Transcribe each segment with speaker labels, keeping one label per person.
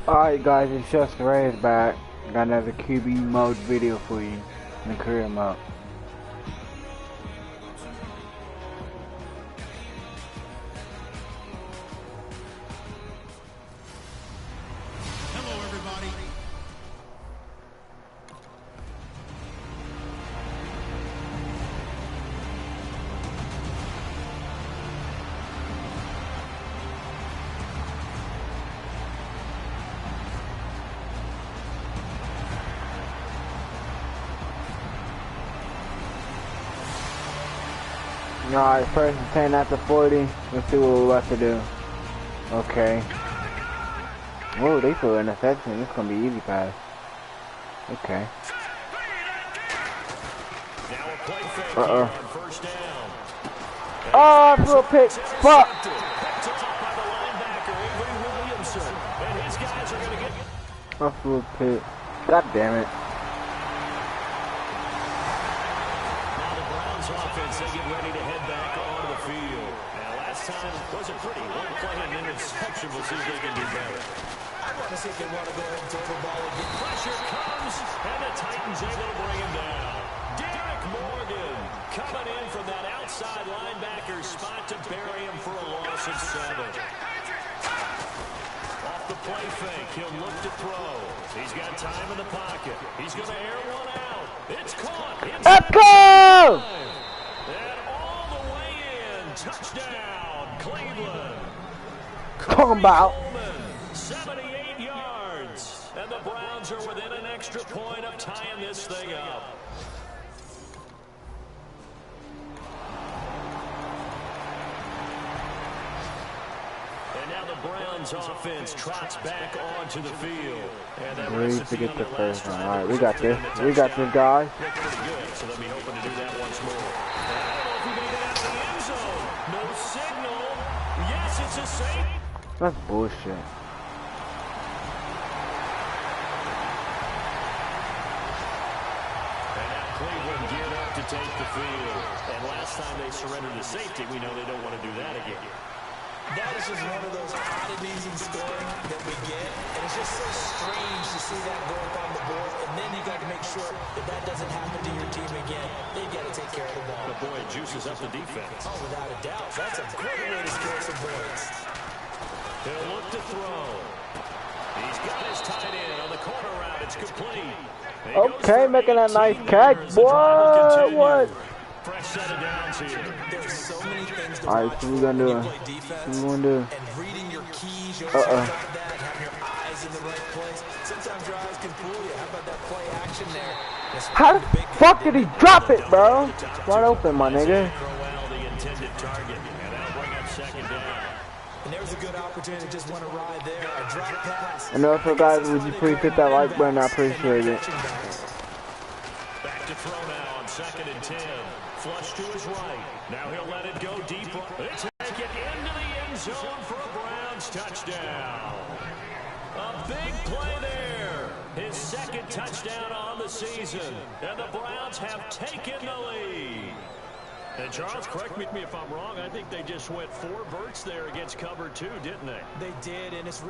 Speaker 1: Alright guys, it's just Ray's back. Got another QB mode video for you in the career mode.
Speaker 2: Hello everybody.
Speaker 1: Alright, first and 10 after 40. Let's see what we're about to do. Okay. Whoa, they threw an interception. This is gonna be easy pass. Okay. Oh, I threw a pick. Fuck! I threw a pick. God damn it.
Speaker 3: Offense, they get ready to head back onto the field. Now, last time was a pretty one play and interception. We'll see if they can do better.
Speaker 4: I want to see if they want to go ahead and throw the ball again.
Speaker 3: Pressure comes, and the Titans able to bring him down. Derek Morgan coming in from that outside linebacker spot to bury him for a loss of 7. Off the play fake, he'll look to throw. He's got time in the pocket. He's going to air one out. It's caught.
Speaker 1: Let's go!
Speaker 3: And all the way in. Touchdown, Cleveland.
Speaker 1: Talking about
Speaker 3: 78 yards. And the Browns are within an extra point of tying this thing up. And now the Browns offense trots back onto the field. And that
Speaker 1: Great to get the first one. Alright, we got this. We got this, guys.
Speaker 3: Pretty good, so they'll be hoping to do that once more. And I don't know if he made it out of the end zone. No signal. Yes, it's a safe.
Speaker 1: That's bullshit.
Speaker 3: And now Cleveland geared up to take the field. And last time they surrendered to safety, we know they don't want to do that again.
Speaker 4: That is just one of those oddities in scoring that we get. And it's just so strange to see that go up on the board. And then you got to make sure that that doesn't happen to your team again. They've got to take care of the ball.
Speaker 3: But boy, it juices up the defense.
Speaker 4: Oh, without a doubt. That's a great way to score some points.
Speaker 3: He'll look to throw. He's got his tight end on the corner route. It's complete.
Speaker 1: Okay, making a nice catch, boy. What?
Speaker 3: Fresh set of downs here.
Speaker 4: There's so many things to
Speaker 1: Alright,
Speaker 4: watch
Speaker 1: so we're gonna do
Speaker 4: when you
Speaker 1: it.
Speaker 4: play defense.
Speaker 1: What we gonna do?
Speaker 4: And reading your keys, you also got that, having your eyes in the right place. Sometimes your eyes can fool you. How about that play action there?
Speaker 1: How the fuck did he drop it, bro? Wide open, my nigga.
Speaker 3: Crowell, the intended target, and that'll bring up second down.
Speaker 4: And there's a good opportunity to just want to ride there. A drop pass.
Speaker 1: And also, guys, would you please hit that like button? I appreciate it.
Speaker 3: Back to throw now on 2nd and 10. Flush to his right. Now he'll let it go deep. They take it into the end zone for a Browns touchdown. A big play there. His second touchdown on the season. And the Browns have taken the lead. And Charles, correct me if I'm wrong. I think they just went 4 verts there against cover 2, didn't they?
Speaker 4: They did, and it's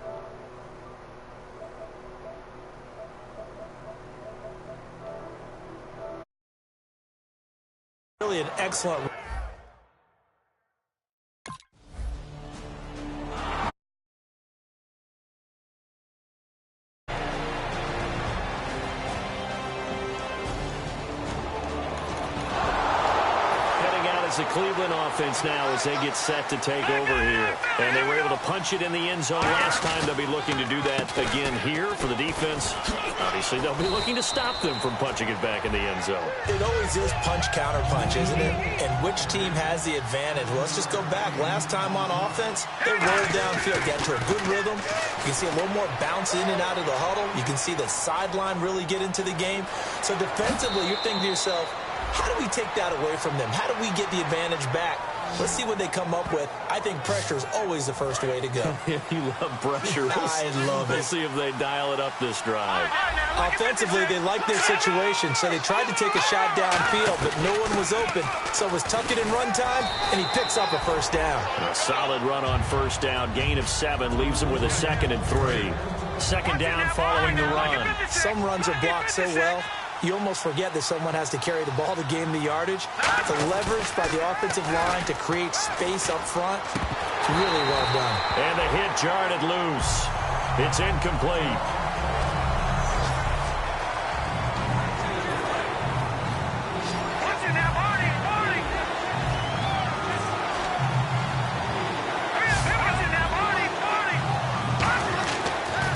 Speaker 4: really an excellent.
Speaker 3: The Cleveland offense now as they get set to take over here. And they were able to punch it in the end zone last time. They'll be looking to do that again here for the defense. Obviously, they'll be looking to stop them from punching it back in the end zone.
Speaker 4: It always is punch, counter punch, isn't it? And which team has the advantage? Well, let's just go back. Last time on offense, they rolled downfield, got to a good rhythm. You can see a little more bounce in and out of the huddle. You can see the sideline really get into the game. So defensively, you're thinking to yourself, how do we take that away from them? How do we get the advantage back? Let's see what they come up with. I think pressure is always the first way to go.
Speaker 3: You love pressure.
Speaker 4: I love it.
Speaker 3: We'll see if they dial it up this drive.
Speaker 4: Offensively, they liked their situation, so they tried to take a shot downfield, but no one was open. So it was tuck it in run time, and he picks up a first down.
Speaker 3: A solid run on first down. Gain of 7 leaves him with a 2nd and 3. Second down following the run.
Speaker 4: Some runs are blocked so well, you almost forget that someone has to carry the ball to gain the yardage. The leverage by the offensive line to create space up front, really well done.
Speaker 3: And the hit jarred it loose. It's incomplete.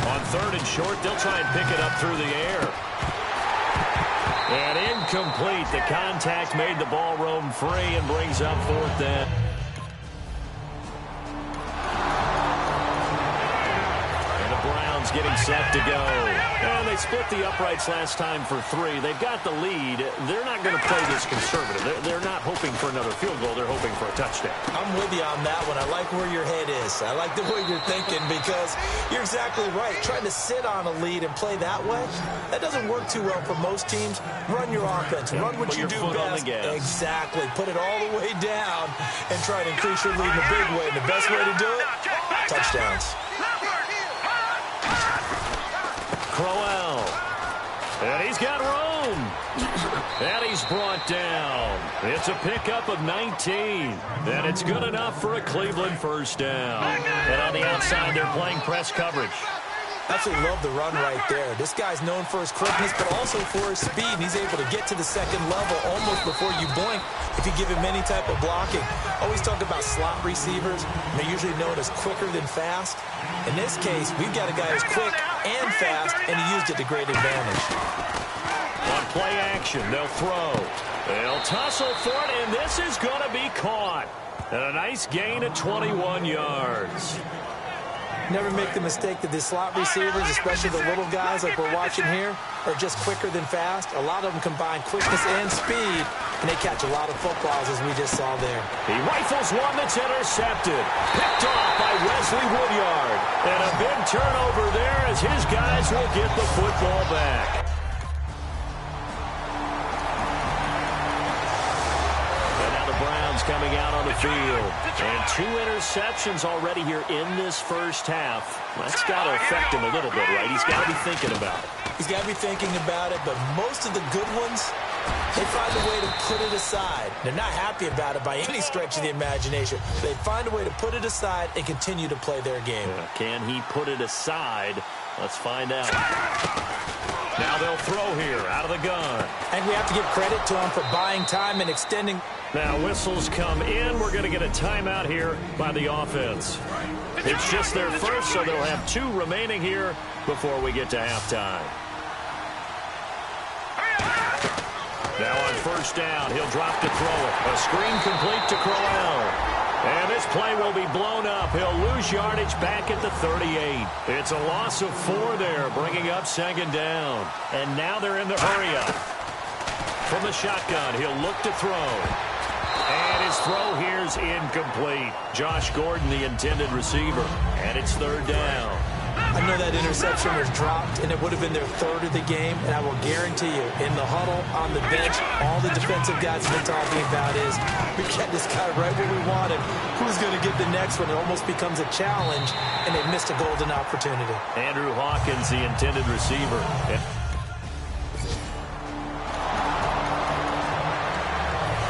Speaker 3: On 3rd and short, they'll try and pick it up through the air. And incomplete. The contact made the ball roam free and brings up 4th down. And the Browns getting set to go. And they split the uprights last time for 3. They've got the lead. They're not going to play this conservative. They're not hoping for another field goal. They're hoping for a touchdown.
Speaker 4: I'm with you on that one. I like where your head is. I like the way you're thinking because you're exactly right. Trying to sit on a lead and play that way, that doesn't work too well for most teams. Run your offense. Run what you do best. Exactly. Put it all the way down and try to increase your lead in a big way. And the best way to do it, touchdowns.
Speaker 3: Crowell. And he's got room. And he's brought down. It's a pickup of 19. And it's good enough for a Cleveland first down. And on the outside, they're playing press coverage.
Speaker 4: Absolutely love the run right there. This guy's known for his quickness, but also for his speed. And he's able to get to the second level almost before you blink if you give him any type of blocking. Always talk about slot receivers. They're usually known as quicker than fast. In this case, we've got a guy who's quick and fast, and he used it to great advantage.
Speaker 3: On play action, they'll throw. They'll tussle for it, and this is going to be caught. And a nice gain of 21 yards.
Speaker 4: Never make the mistake that the slot receivers, especially the little guys like we're watching here, are just quicker than fast. A lot of them combine quickness and speed, and they catch a lot of footballs, as we just saw there.
Speaker 3: He rifles one that's intercepted. Picked off by Wesley Woodyard. And a big turnover there as his guys will get the football back. Coming out on the field. And 2 interceptions already here in this first half. That's got to affect him a little bit, right? He's got to be thinking about it.
Speaker 4: He's got to be thinking about it, but most of the good ones, they find a way to put it aside. They're not happy about it by any stretch of the imagination. They find a way to put it aside and continue to play their game.
Speaker 3: Can he put it aside? Let's find out. Now they'll throw here out of the gun.
Speaker 4: And we have to give credit to him for buying time and extending.
Speaker 3: Now whistles come in. We're going to get a timeout here by the offense. It's just their first, so they'll have 2 remaining here before we get to halftime. Now on first down, he'll drop to throw it. A screen complete to Crowell. And this play will be blown up. He'll lose yardage back at the 38. It's a loss of 4 there, bringing up 2nd down. And now they're in the hurry-up. From the shotgun, he'll look to throw. And his throw here's incomplete. Josh Gordon, the intended receiver. And it's 3rd down.
Speaker 4: I know that interception was dropped, and it would have been their 3rd of the game, and I will guarantee you, in the huddle, on the bench, all the defensive guys have been talking about is, we got this guy right where we want him. Who's going to get the next one? It almost becomes a challenge, and they missed a golden opportunity.
Speaker 3: Andrew Hawkins, the intended receiver.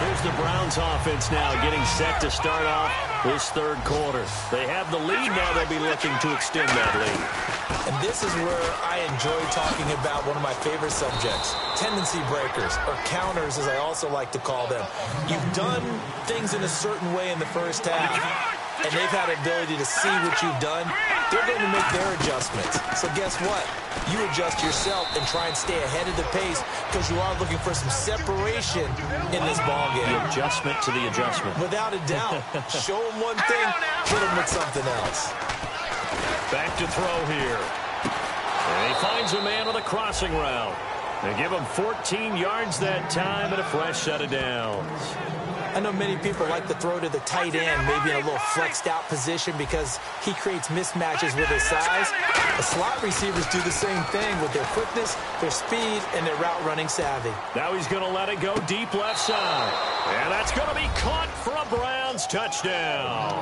Speaker 3: Here's the Browns offense now getting set to start off this 3rd quarter. They have the lead now. They'll be looking to extend that lead.
Speaker 4: And this is where I enjoy talking about one of my favorite subjects, tendency breakers, or counters as I also like to call them. You've done things in a certain way in the first half, and they've had the ability to see what you've done. They're going to make their adjustments. So guess what? You adjust yourself and try and stay ahead of the pace because you are looking for some separation in this ballgame.
Speaker 3: The adjustment to the adjustment.
Speaker 4: Without a doubt. Show them one thing, hit them with something else.
Speaker 3: Back to throw here. And he finds a man with a crossing route. They give him 14 yards that time and a fresh set of downs.
Speaker 4: I know many people like to throw to the tight end, maybe in a little flexed out position because he creates mismatches with his size. The slot receivers do the same thing with their quickness, their speed, and their route running savvy.
Speaker 3: Now he's going to let it go deep left side. And that's going to be caught for a Browns touchdown.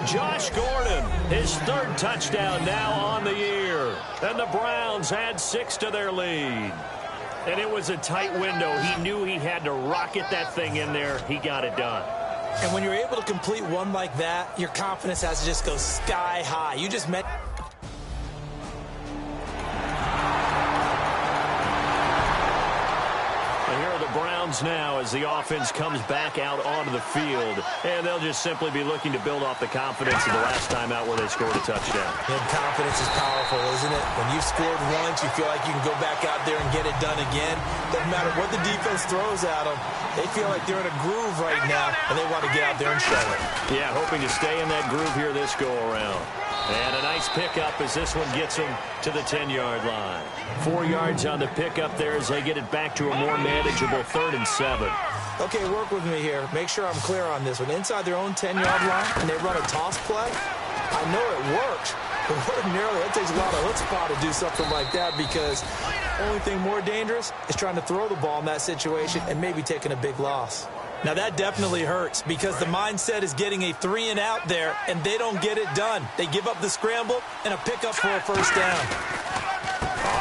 Speaker 3: Josh Gordon, his 3rd touchdown now on the year. And the Browns add 6 to their lead. And it was a tight window. He knew he had to rocket that thing in there. He got it done.
Speaker 4: And when you're able to complete one like that, your confidence has to just go sky high. You just met...
Speaker 3: Here are the Browns now as the offense comes back out onto the field. And they'll just simply be looking to build off the confidence of the last time out where they scored a touchdown.
Speaker 4: And confidence is powerful, isn't it? When you've scored once, you feel like you can go back out there and get it done again. Doesn't matter what the defense throws at them. They feel like they're in a groove right now, and they want to get out there and show it.
Speaker 3: Yeah, hoping to stay in that groove here this go-around. And a nice pickup as this one gets them to the 10-yard line. 4 yards on the pickup there as they get it back to a more manageable 3rd and 7.
Speaker 4: Okay, work with me here. Make sure I'm clear on this one. Inside their own 10-yard line, and they run a toss play. I know it works, but ordinarily it takes a lot of chutzpah to do something like that because the only thing more dangerous is trying to throw the ball in that situation and maybe taking a big loss. Now, that definitely hurts because the mindset is getting a 3-and-out there, and they don't get it done. They give up the scramble and a pickup for a 1st down.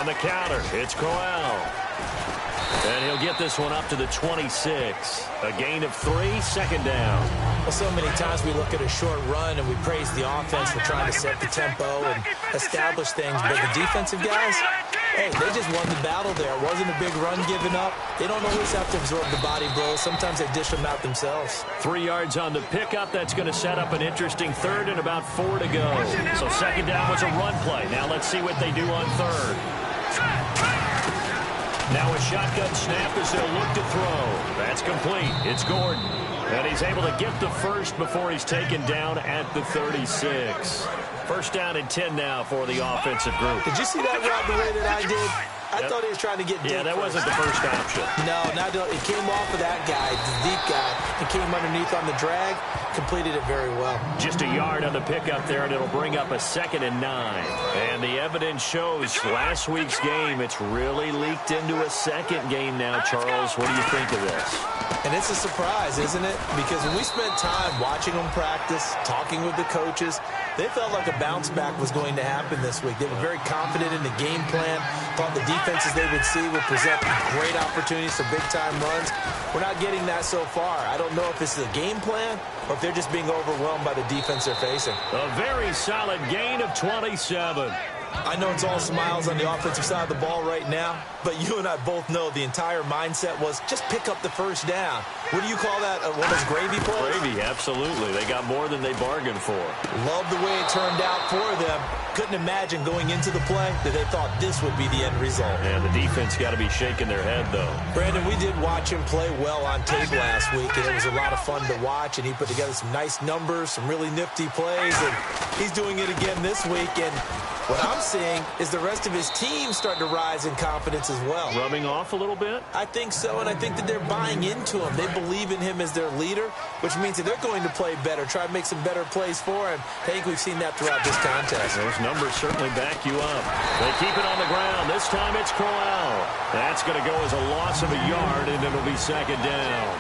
Speaker 3: On the counter, it's Crowell. And he'll get this one up to the 26. A gain of 3, 2nd down.
Speaker 4: Well, so many times we look at a short run and we praise the offense for trying to set the tempo and establish things, but the defensive guys, hey, they just won the battle there. It wasn't a big run given up. They don't always have to absorb the body blows. Sometimes they dish them out themselves.
Speaker 3: 3 yards on the pickup. That's going to set up an interesting 3rd and about 4 to go. So 2nd down was a run play. Now let's see what they do on 3rd. Now a shotgun snap as they'll look to throw. That's complete. It's Gordon. And he's able to get the 1st before he's taken down at the 36. 1st down and 10 now for the offensive group.
Speaker 4: Did you see that route the way that I did? I thought he was trying to get deep.
Speaker 3: Yeah, that wasn't the first option.
Speaker 4: No, it came off of that guy, the deep guy, and came underneath on the drag, completed it very well.
Speaker 3: Just a yard on the pickup there, and it'll bring up a 2nd and 9. And the evidence shows last week's game, it's really leaked into a 2nd game now, Charles. What do you think of this?
Speaker 4: And it's a surprise, isn't it? Because when we spent time watching them practice, talking with the coaches, they felt like a bounce back was going to happen this week. They were very confident in the game plan, thought the defenses they would see would present great opportunities for big-time runs. We're not getting that so far. I don't know if this is a game plan or if they're just being overwhelmed by the defense they're facing.
Speaker 3: A very solid gain of 27.
Speaker 4: I know it's all smiles on the offensive side of the ball right now, but you and I both know the entire mindset was just pick up the 1st down. What do you call that? One of those gravy plays?
Speaker 3: Gravy, absolutely. They got more than they bargained for.
Speaker 4: Love the way it turned out for them. Couldn't imagine going into the play that they thought this would be the end result.
Speaker 3: And the defense got to be shaking their head, though.
Speaker 4: Brandon, we did watch him play well on tape last week, and it was a lot of fun to watch, and he put together some nice numbers, some really nifty plays, and he's doing it again this week, and what I'm seeing is the rest of his team starting to rise in confidence as well.
Speaker 3: Rubbing off a little bit?
Speaker 4: I think so, and I think that they're buying into him. They believe in him as their leader, which means that they're going to play better, try to make some better plays for him. I think we've seen that throughout this contest.
Speaker 3: Those numbers certainly back you up. They keep it on the ground. This time it's Crowell. That's going to go as a loss of a yard, and it'll be 2nd down.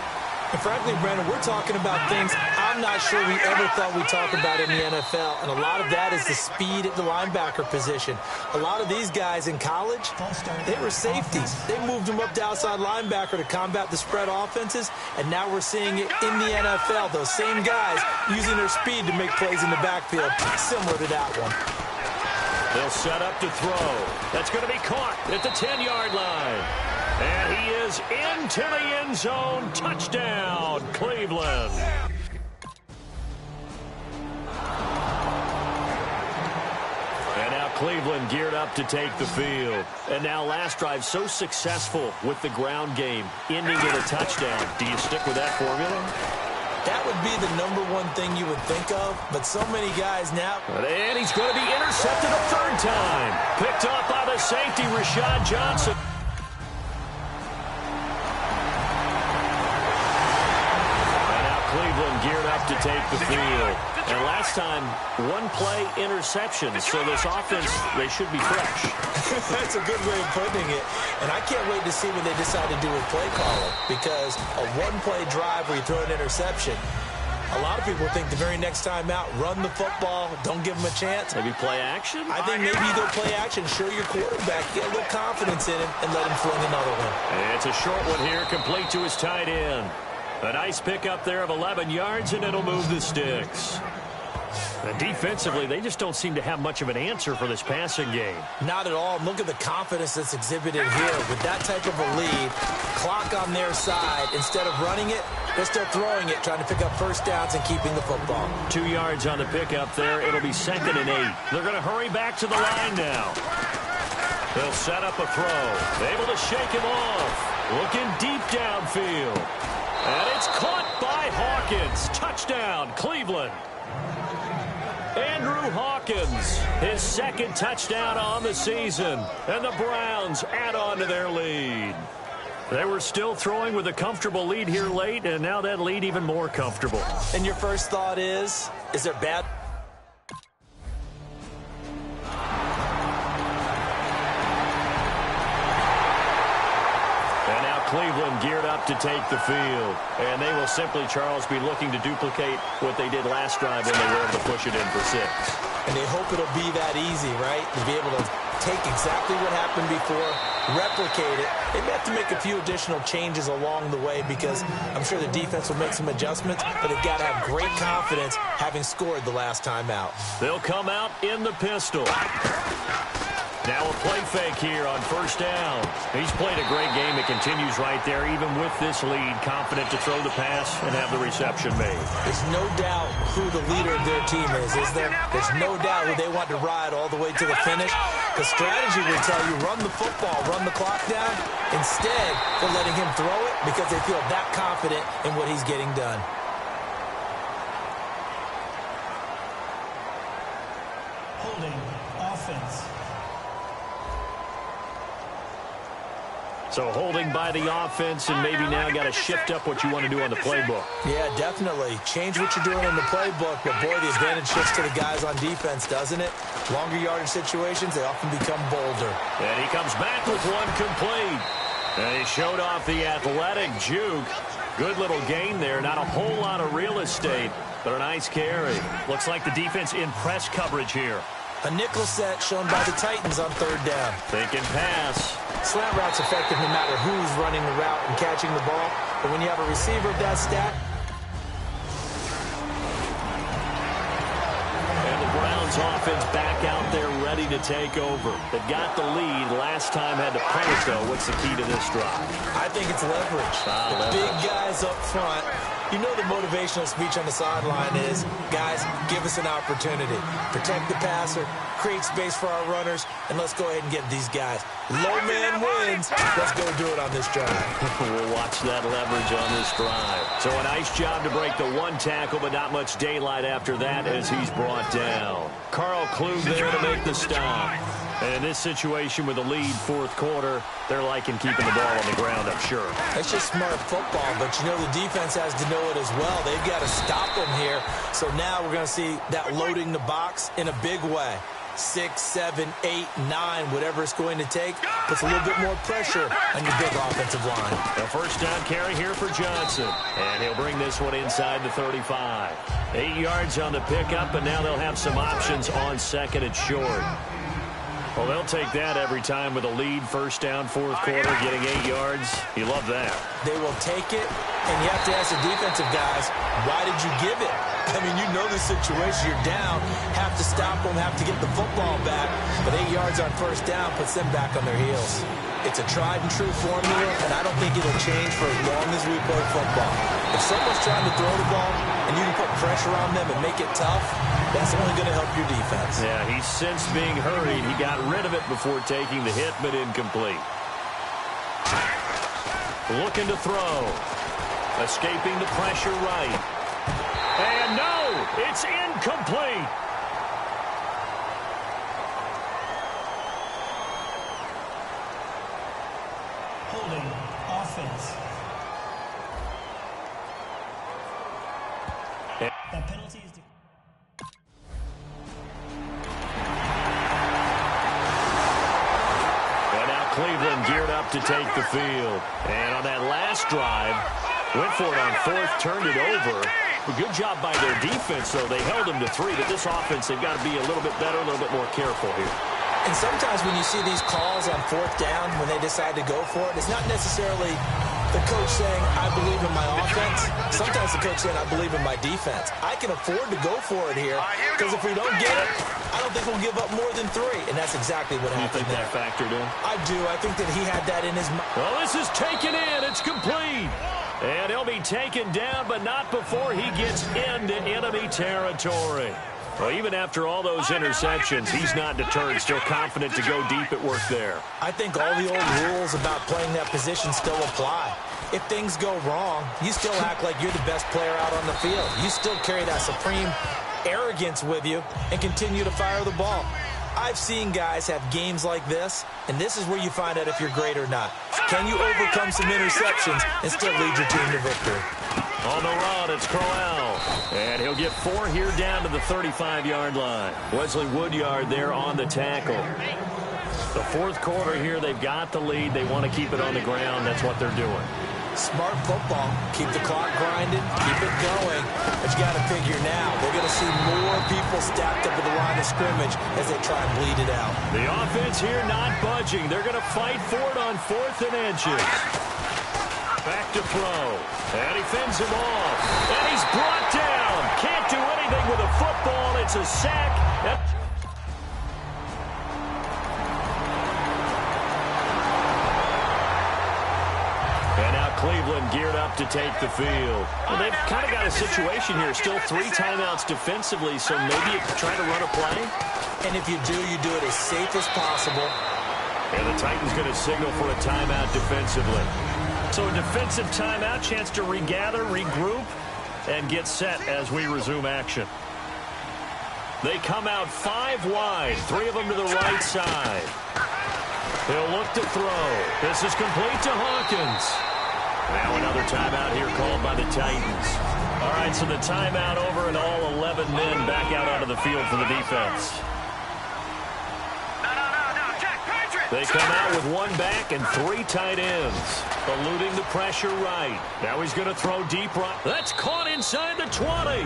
Speaker 4: And frankly, Brandon, we're talking about things I'm not sure we ever thought we'd talk about in the NFL. And a lot of that is the speed at the linebacker position. A lot of these guys in college, they were safeties. They moved them up to outside linebacker to combat the spread offenses. And now we're seeing it in the NFL. Those same guys using their speed to make plays in the backfield, similar to that one.
Speaker 3: They'll set up to throw. That's going to be caught at the 10-yard line. And he is into the end zone. Touchdown, Cleveland. And now Cleveland geared up to take the field. And now last drive so successful with the ground game, ending in a touchdown. Do you stick with that formula?
Speaker 4: That would be the #1 thing you would think of, but so many guys now.
Speaker 3: And he's going to be intercepted a 3rd time. Picked off by the safety, Rashad Johnson. up to take the field. And last time, one play interception. So this offense, they should be fresh.
Speaker 4: That's a good way of putting it. And I can't wait to see what they decide to do with play calling. Because a one-play drive where you throw an interception, a lot of people think the very next time out, run the football, don't give them a chance.
Speaker 3: Maybe play action?
Speaker 4: I think maybe you go play action, show your quarterback, get a little confidence in him, and let him fling another one.
Speaker 3: And it's a short one here, complete to his tight end. A nice pickup there of 11 yards, and it'll move the sticks. And defensively, they just don't seem to have much of an answer for this passing game.
Speaker 4: Not at all. Look at the confidence that's exhibited here. With that type of a lead, clock on their side, instead of running it, they're still throwing it, trying to pick up first downs and keeping the football.
Speaker 3: 2 yards on the pickup there. It'll be 2nd and 8. They're going to hurry back to the line now. They'll set up a throw. Able to shake him off. Looking deep downfield. And it's caught by Hawkins. Touchdown, Cleveland. Andrew Hawkins, his 2nd touchdown on the season. And the Browns add on to their lead. They were still throwing with a comfortable lead here late, and now that lead even more comfortable.
Speaker 4: And your first thought is there bad?
Speaker 3: And now Cleveland geared up to take the field. And they will simply, Charles, be looking to duplicate what they did last drive when they were able to push it in for 6.
Speaker 4: And they hope it'll be that easy, right? To be able to take exactly what happened before, replicate it. They may have to make a few additional changes along the way because I'm sure the defense will make some adjustments, but they've got to have great confidence having scored the last time out.
Speaker 3: They'll come out in the pistol. Now a play fake here on 1st down. He's played a great game. It continues right there, even with this lead, confident to throw the pass and have the reception made.
Speaker 4: There's no doubt who the leader of their team is there? There's no doubt who they want to ride all the way to the finish. The strategy will tell you, run the football, run the clock down. Instead, they're letting him throw it because they feel that confident in what he's getting done.
Speaker 5: Holding offense.
Speaker 3: So holding by the offense, and maybe now got to shift up what you want to do on the playbook.
Speaker 4: Yeah, definitely. Change what you're doing in the playbook, but boy, the advantage shifts to the guys on defense, doesn't it? Longer yardage situations, they often become bolder.
Speaker 3: And he comes back with one complete. And he showed off the athletic juke. Good little gain there. Not a whole lot of real estate, but a nice carry. Looks like the defense in press coverage here.
Speaker 4: A nickel set shown by the Titans on 3rd down.
Speaker 3: Thinking pass.
Speaker 4: Slant route's effective no matter who's running the route and catching the ball. But when you have a receiver of that stat.
Speaker 3: And the Browns offense back out there ready to take over. They got the lead. Last time had to punt it, though. What's the key to this drive?
Speaker 4: I think it's leverage. The big guys up front. You know the motivational speech on the sideline is, guys, give us an opportunity. Protect the passer, create space for our runners, and let's go ahead and get these guys. Low man wins. Let's go do it on this drive.
Speaker 3: We'll watch that leverage on this drive. So a nice job to break the one tackle, but not much daylight after that as he's brought down. Carl Klug there to make the stop. And in this situation with the lead 4th quarter, they're liking keeping the ball on the ground, I'm sure.
Speaker 4: That's just smart football, but you know the defense has to know it as well. They've got to stop them here. So now we're going to see that loading the box in a big way. 6, 7, 8, 9, whatever it's going to take, puts a little bit more pressure on your big offensive line.
Speaker 3: A 1st down carry here for Johnson. And he'll bring this one inside the 35. 8 yards on the pickup, and now they'll have some options on 2nd and short. Well, they'll take that every time with a lead, 1st down, 4th quarter, getting 8 yards. You love that.
Speaker 4: They will take it, and you have to ask the defensive guys, why did you give it? I mean, you know the situation. You're down, have to stop them, have to get the football back. But 8 yards on 1st down puts them back on their heels. It's a tried-and-true formula, and I don't think it'll change for as long as we play football. If someone's trying to throw the ball and you can put pressure on them and make it tough, that's only going to help your defense.
Speaker 3: Yeah, he's sensed being hurried. He got rid of it before taking the hit, but incomplete. Looking to throw. Escaping the pressure right. And no, it's incomplete.
Speaker 5: Holding offense.
Speaker 3: geared up to take the field. And on that last drive, went for it on fourth, turned it over. A good job by their defense, though. They held them to 3, but this offense, they've got to be a little bit better, a little bit more careful here.
Speaker 4: And sometimes when you see these calls on fourth down, when they decide to go for it, it's not necessarily the coach saying, I believe in my offense. Sometimes the coach saying, I believe in my defense. I can afford to go for it here, because if we don't get it, I don't think we'll give up more than 3. And that's exactly what happened there.
Speaker 3: You think that factored in?
Speaker 4: I do. I think that he had that in his mind.
Speaker 3: Well, this is taken in. It's complete. And he'll be taken down, but not before he gets into enemy territory. Well, even after all those interceptions, he's not deterred, still confident to go deep at work there.
Speaker 4: I think all the old rules about playing that position still apply. If things go wrong, you still act like you're the best player out on the field. You still carry that supreme arrogance with you and continue to fire the ball. I've seen guys have games like this, and this is where you find out if you're great or not. Can you overcome some interceptions and still lead your team to victory?
Speaker 3: On the run, it's Crowell. And he'll get 4 here down to the 35-yard line. Wesley Woodyard there on the tackle. The fourth quarter here, they've got the lead. They want to keep it on the ground. That's what they're doing.
Speaker 4: Smart football. Keep the clock grinding. Keep it going. But you got to figure now, they're going to see more people stacked up at the line of scrimmage as they try and bleed it out.
Speaker 3: The offense here not budging. They're going to fight for it on 4th and inches. Back to throw. And he fends him off. And he's brought down. Can't do anything with a football. It's a sack. And now Cleveland geared up to take the field. Well, they've kind of got a situation here. Still 3 timeouts defensively, so maybe you try to run a play.
Speaker 4: And if you do it as safe as possible.
Speaker 3: And the Titans going to signal for a timeout defensively. So a defensive timeout, chance to regather, regroup, and get set as we resume action. They come out 5 wide, 3 of them to the right side. He'll look to throw. This is complete to Hawkins. Now another timeout here called by the Titans. All right, so the timeout over and all 11 men back out onto the field for the defense. They come out with 1 back and 3 tight ends. Eluding the pressure right. Now he's going to throw deep right. That's caught inside the 20.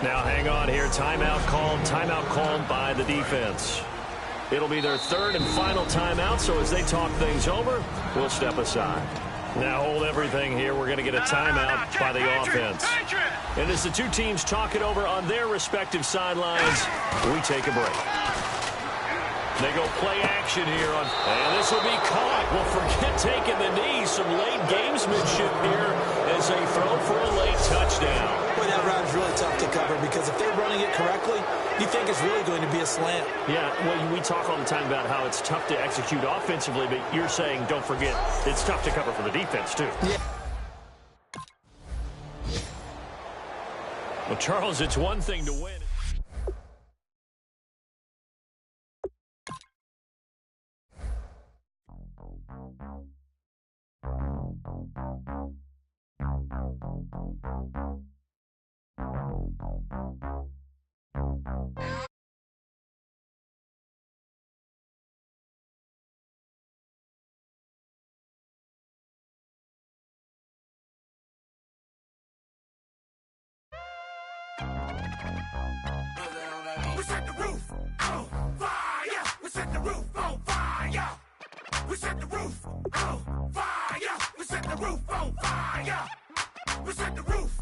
Speaker 3: Now hang on here. Timeout called by the defense. It'll be their 3rd and final timeout, so as they talk things over, we'll step aside. Now hold everything here. We're going to get a timeout by the offense. And as the 2 teams talk it over on their respective sidelines, we take a break. They go play action here, and this will be caught. Well, forget taking the knee. Some late gamesmanship here as they throw for a late touchdown.
Speaker 4: Boy, that route is really tough to cover because if they're running it correctly, you think it's really going to be a slant.
Speaker 3: Yeah, well, we talk all the time about how it's tough to execute offensively, but you're saying, don't forget, it's tough to cover for the defense, too.
Speaker 4: Yeah.
Speaker 3: Well, Charles, it's one thing to win.
Speaker 6: We set the roof on fire. We set the roof on fire. We set the roof on fire. We set the roof on fire. We set the roof